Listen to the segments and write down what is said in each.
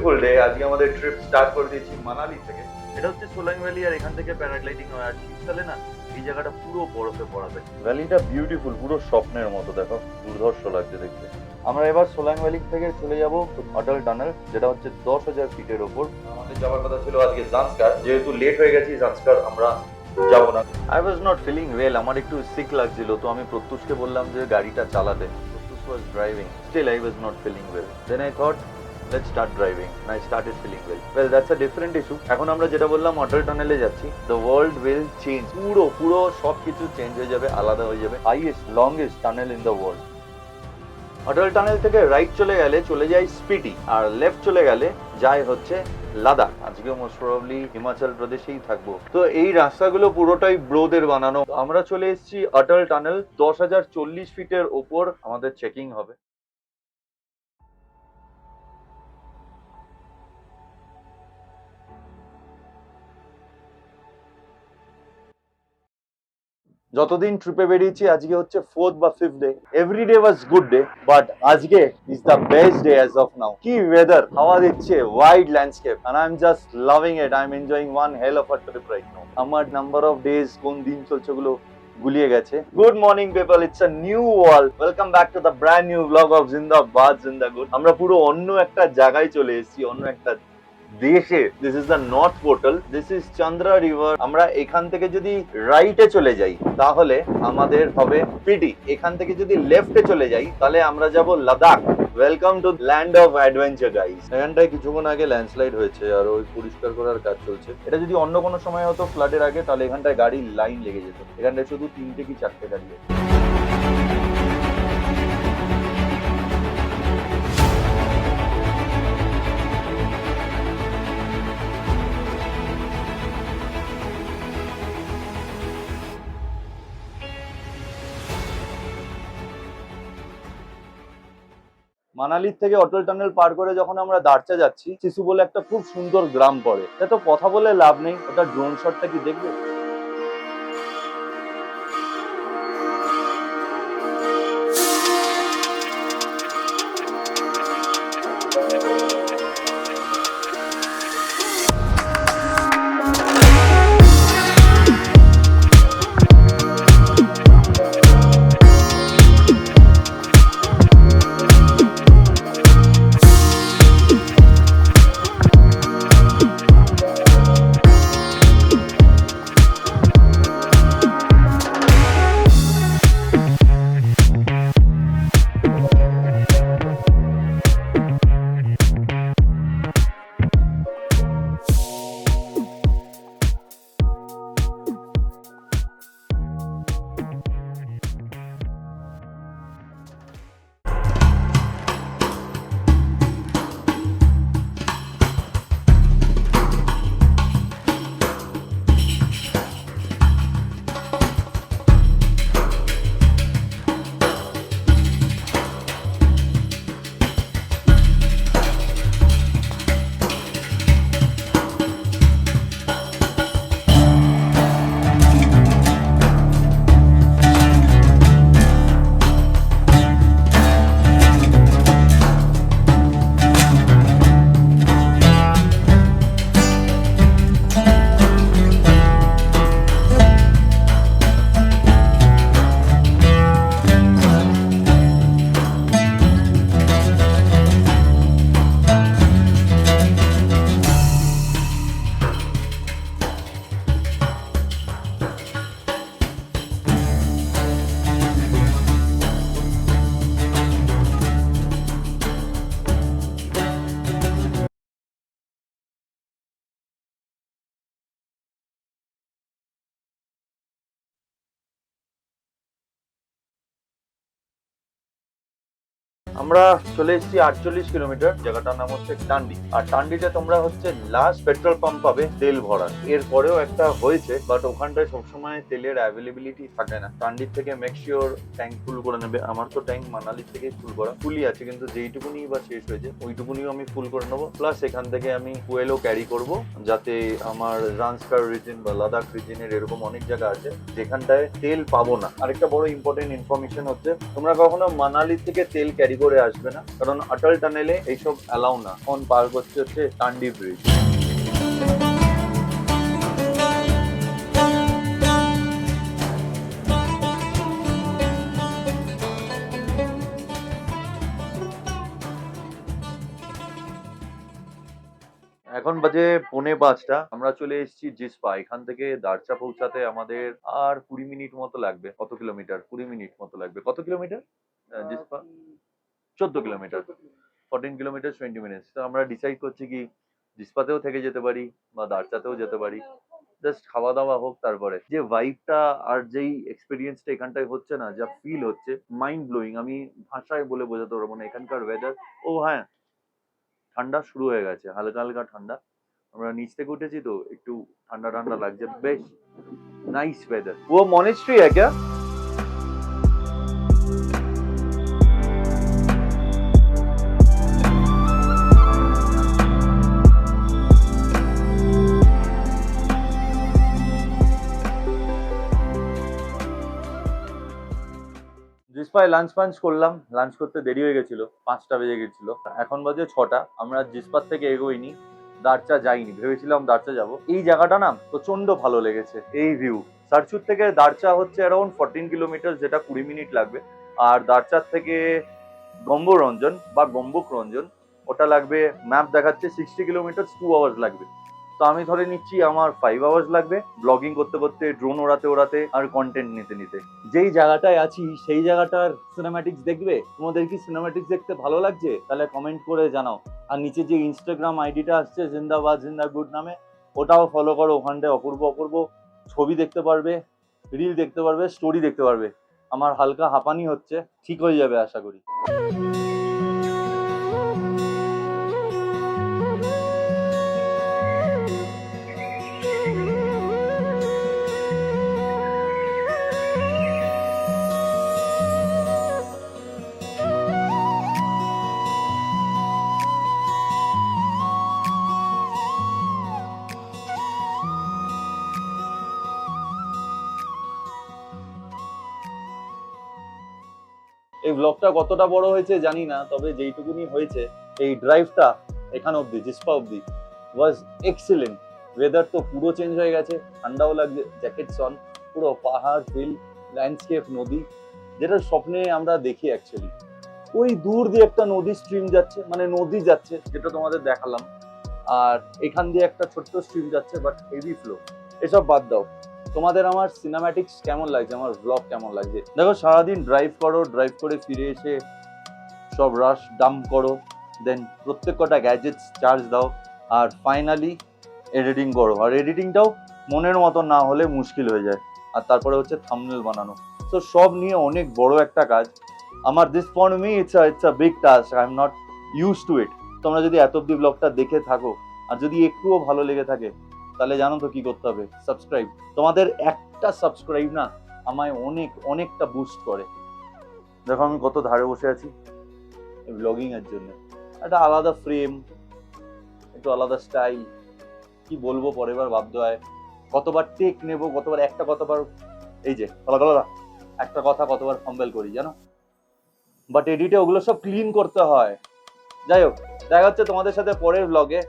Beautiful day. আজকে আমাদের trip start করে দিয়েছি মানালি থেকে। এটা হচ্ছে সোলাং ভ্যালি, আর এখান থেকে প্যারাগ্লাইডিং হয়। আর শীতকালে না এই জায়গাটা পুরো বরফে ভরা থাকে। ভ্যালিটা বিউটিফুল, পুরো স্বপ্নের মতো। দেখো দুর্ধর্ষ লাগছে দেখতে। আমরা এবার সোলাং ভ্যালি থেকে চলে যাব অটল টানেল, যেটা হচ্ছে 10,000 ফিটের ওপর। আমাদের যাওয়ার কথা ছিল আজকে জান্সকার, যেহেতু লেট হয়ে গেছি জান্সকার আমরা যাবো না। I was not feeling well, আমার একটু সিক লাগছিল, তো আমি প্রত্যুষকে বললাম যে গাড়িটা চালাতে। Pratyush was driving, still I was not feeling well. Then I thought let's start driving and I started feeling well that's a different issue। এখন আমরা যেটা বললাম অটল টানেলে যাচ্ছি। the world will change, পুরো সবকিছু চেঞ্জ হয়ে যাবে, আলাদা হয়ে যাবে। highest longest tunnel in the world। Atal tunnel থেকে রাইট চলে গেলে চলে যায় স্পিটি, আর লেফট চলে গেলে যায় হচ্ছে লাদাখ। আজকে মোস্ট প্রবাবলি হিমাচল প্রদেশেই থাকবো। তো এই রাস্তাগুলো পুরোটাই ব্রোদের বানানো। আমরা চলে এসেছি অটল টানেল। 10,040 ফিটের ওপর আমাদের চেকিং হবে। যতদিন ট্রিপে বেরিয়েছি আজকে হচ্ছে 4th বা 5th day. Every day was good day, but আজকে is the best day as of now. কি ওয়েদার, হাওয়া দিচ্ছে, wide landscape, and I am just loving it. I am enjoying one hell of a trip right now. আমার number of days কোন দিন চলছে গুলো গুলিয়ে গেছে। Good morning people, it's a new world. Welcome back to the brand new blog of জিন্দাবাদ জিন্দাগুড। আমরা পুরো অন্য একটা জায়গায় চলে এসেছি, অন্য একটা দেশে। This is the north portal, this is Chandra river. আমরা এখান থেকে যদি রাইটে চলে যাই তাহলে আমাদের হবে পিটি। এখান থেকে যদি লেফটে চলে যাই তাহলে আমরা যাব Ladakh. Welcome to land of adventure guys. এখানটায় কিছুক্ষণ আগে ল্যান্ডস্লাইড হয়েছে আর ওই পরিষ্কার করার কাজ চলছে। এটা যদি অন্য কোনো সময় হতো ফ্লাডের আগে, তাহলে এখানটায় গাড়ির লাইন লেগে যেত। এখানটায় শুধু 3টে কি 4টে গাড়ি আছে। মানালির থেকে অটল টানেল পার করে যখন আমরা দার্চা যাচ্ছি, শিশু বলে একটা খুব সুন্দর গ্রাম পড়ে। এটা তো কথা বলে লাভ নেই, ওটা ড্রোন শটটা কি দেখবে। আমরা চলে এসেছি 48 কিলোমিটার। জায়গাটার নাম হচ্ছে টান্ডি। আর টান্ডিতে তোমরা হচ্ছে লাস্ট পেট্রোল পাম্প পাবে তেল ভরার। এর পরেও একটা হয়েছে, বাট ওখানটায় সবসময় তেলের অ্যাভেলেবিলিটি থাকে না। টান্ডির থেকে মেক শিওর ট্যাঙ্ক ফুল করে নেবে। আমার তো ট্যাঙ্ক মানালির থেকে ফুল করা, ফুলই আছে, কিন্তু যেইটুকুনি বা শেষ হয়েছে ওইটুকুনিও আমি ফুল করে নেবো। প্লাস এখান থেকে আমি ফুয়েলও ক্যারি করব, যাতে আমার জান্সকার রিজন বা লাদাখ রিজনের এরকম অনেক জায়গা আছে যেখানটায় তেল পাবো না। আরেকটা বড় ইম্পর্টেন্ট ইনফরমেশন হচ্ছে, তোমরা কখনো মানালি থেকে তেল ক্যারি করে করে আসবে না, কারণ অটল টানেলে এইসব অ্যালাউ না। এখন পার করছে হচ্ছে টান্ডি ব্রিজ। এখন বাজে 4:45। আমরা চলে এসেছি জিসপা। এখান থেকে দারচা পৌঁছাতে আমাদের আর 20 মিনিট মতো লাগবে। কত কিলোমিটার? 20 মিনিট মতো লাগবে। কত kilometre Jispa? 14 kilometre. 14 kilometre 20 minutes. তো আমরা ডিসাইড করছি কি জিসপাতেও থেকে যেতে পারি বা দারচাতেও যেতে পারি। জাস্ট খাওয়া দাওয়া হোক, তারপরে যে ভাইবটা আর যেই এক্সপিরিয়েন্সটা এখানটায় হচ্ছে না, যা ফিল হচ্ছে, মাইন্ড ব্লোয়িং। আমি ভাষায় বলে বোঝাতে পারবো না এখানকার ওয়েদার। ও হ্যাঁ, ঠান্ডা শুরু হয়ে গেছে, হালকা হালকা ঠান্ডা। আমরা নিচ থেকে উঠেছি তো একটু ঠান্ডা ঠান্ডা লাগছে, বেশ নাইস वेदर। वो मॉनेस्ट्री है क्या? জিসপায় লাঞ্চ ফাঞ্চ করলাম। লাঞ্চ করতে দেরি হয়ে গেছিল, 5টা বেজে গেছিল। এখন বাজে 6টা। আমরা জিসপার থেকে এগোইনি, দারচা যাইনি। ভেবেছিলাম দারচা যাব। এই জায়গাটা না প্রচন্ড ভালো লেগেছে। এই ভিউ, সারচুর থেকে দারচা হচ্ছে অ্যারাউন্ড 14 কিলোমিটার, যেটা 20 মিনিট লাগবে। আর দারচার থেকে গম্বরঞ্জন বা গম্বুক রঞ্জন, ওটা লাগবে, ম্যাপ দেখাচ্ছে 60 কিলোমিটার, 2 আওয়ার্স লাগবে। তো আমি ধরে নিচ্ছি আমার 5 আওয়ার্স লাগবে ব্লগিং করতে করতে, ড্রোন ওড়াতে ওড়াতে আর কন্টেন্ট নিতে নিতে। যেই জায়গাটায় আছি সেই জায়গাটার সিনেম্যাটিক্স দেখবে। তোমাদের কি সিনেম্যাটিক্স দেখতে ভালো লাগছে? তাহলে কমেন্ট করে জানাও। আর নিচে যে ইনস্টাগ্রাম আইডিটা আসছে জিন্দাবাদ জিন্দাগুড নামে, ওটাও ফলো করো। ওখানটায় অপূর্ব অপূর্ব ছবি দেখতে পারবে, রিল দেখতে পারবে, স্টোরি দেখতে পারবে। আমার হালকা হাঁপানি হচ্ছে, ঠিক হয়ে যাবে আশা করি। এই ব্লগটা কতটা বড় হয়েছে জানি না, তবে যেইটুকুনি হয়েছে, এই ড্রাইভটা এখান অব্দি, জিসপা অব্দি, ওয়াজ এক্সিলেন্ট। ওয়েদার তো পুরো চেঞ্জ হয়ে গেছে, ঠান্ডাও লাগছে, জ্যাকেটস অন, পুরো পাহাড়, ফিল, ল্যান্ডস্কেপ, নদী, যেটা স্বপ্নে আমরা দেখি অ্যাকচুয়ালি। ওই দূর দিয়ে একটা নদী স্ট্রিম যাচ্ছে, মানে নদী যাচ্ছে, যেটা তোমাদের দেখালাম। আর এখান দিয়ে একটা ছোট্ট স্ট্রিম যাচ্ছে, বাট হেভি ফ্লো। এসব বাদ দাও, তোমাদের আমার সিনেম্যাটিক্স কেমন লাগছে, আমার ব্লগ কেমন লাগছে? দেখো, সারাদিন ড্রাইভ করো, ড্রাইভ করে ফিরে এসে সব রাশ ডাম্প করো, দেন প্রত্যেক কটা গ্যাজেটস চার্জ দাও, আর ফাইনালি এডিটিং করো। আর এডিটিংটাও মনের মতো না হলে মুশকিল হয়ে যায়। আর তারপরে হচ্ছে থাম্বনেল বানানো। তো সব নিয়ে অনেক বড় একটা কাজ আমার। This for me it's a big task, I am not use to it. তোমরা যদি এত অব্দি ব্লগটা দেখে থাকো, আর যদি একটুও ভালো লেগে থাকে, তাহলে জানো তো কি করতে হবে, সাবস্ক্রাইব। তোমাদের একটা সাবস্ক্রাইব না আমায় অনেকটা বুস্ট করে। দেখো আমি কত ধারে বসে আছি ব্লগিং এর জন্য। একটা আলাদা ফ্রেম, একটু আলাদা স্টাইল, কি বলবো, পরের বার ভাবতে হয় কতবার টেক নেবো, কতবার একটা কতবার, এই যে একটা কথা কতবার ফাম্বল করি জানো। বাট এডিটে ওগুলো সব ক্লিন করতে হয়। যাই হোক, দেখা হচ্ছে তোমাদের সাথে পরের ব্লগে,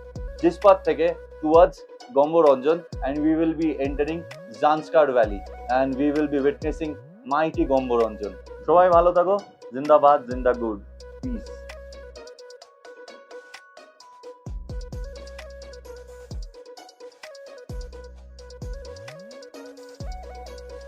জিসপাত থেকে towards Gombaranjan, and we will be entering Zanskar valley and we will be witnessing mighty Gombaranjan. সবাই ভালো থাকো, জিন্দাবাদ জিন্দাগুড, পিস।